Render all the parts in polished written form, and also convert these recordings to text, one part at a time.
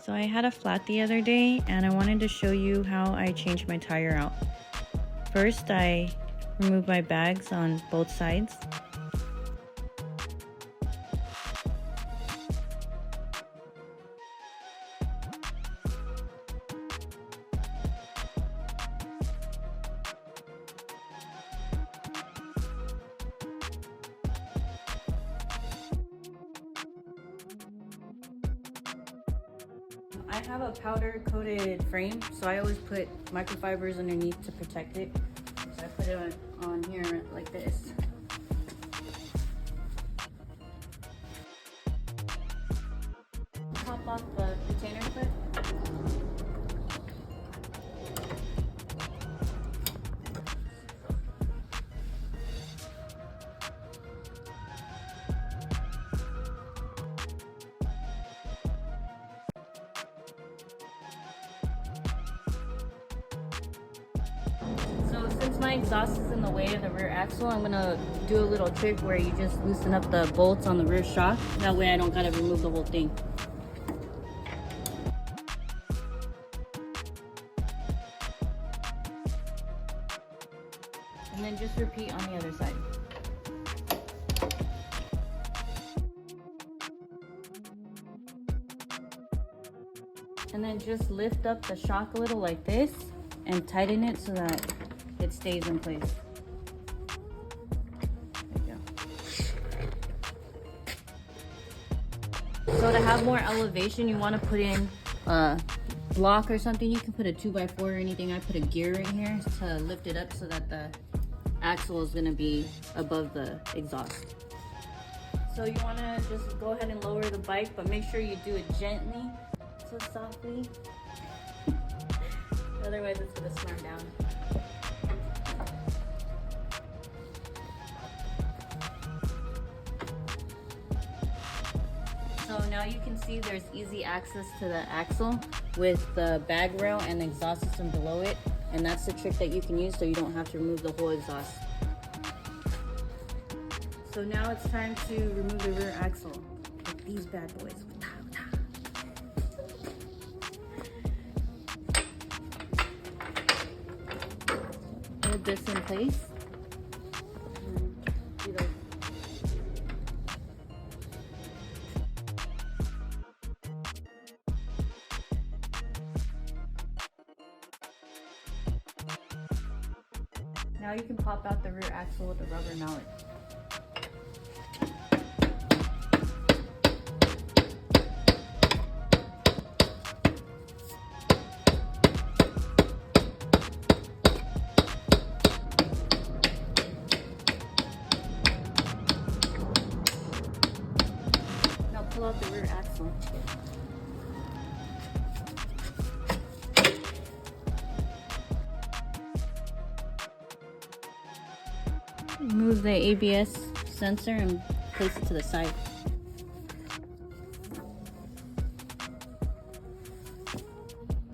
So I had a flat the other day and I wanted to show you how I changed my tire out. First, I removed my bags on both sides. I have a powder coated frame, so I always put microfibers underneath to protect it. So I put it on here like this. Pop off the retainer clip. So since my exhaust is in the way of the rear axle, I'm gonna do a little trick where you just loosen up the bolts on the rear shock. That way I don't gotta remove the whole thing. And then just repeat on the other side. And then just lift up the shock a little like this and tighten it so that it stays in place. There you go. So to have more elevation, you want to put in a block or something. You can put a 2x4 or anything. I put a gear in here to lift it up so that the axle is going to be above the exhaust. So you want to just go ahead and lower the bike, but make sure you do it gently, so softly. Otherwise it's going to slam down. So now you can see there's easy access to the axle with the bag rail and the exhaust system below it. And that's the trick that you can use so you don't have to remove the whole exhaust. So now it's time to remove the rear axle with these bad boys. Hold this in place. Now you can pop out the rear axle with a rubber mallet. Now pull out the rear axle. Move the ABS sensor and place it to the side.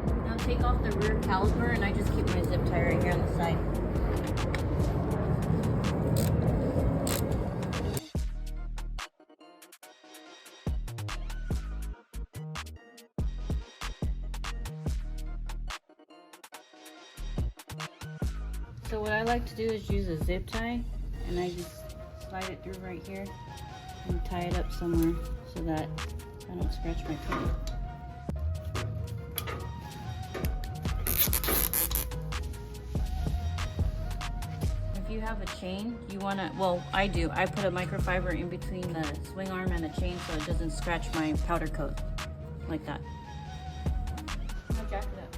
Now take off the rear caliper, and I just keep my zip tie right here on the side. So what I like to do is use a zip tie, and I just slide it through right here and tie it up somewhere so that I don't scratch my coat. If you have a chain, you want to, well, I do. I put a microfiber in between the swing arm and the chain so it doesn't scratch my powder coat like that. Now jack it up.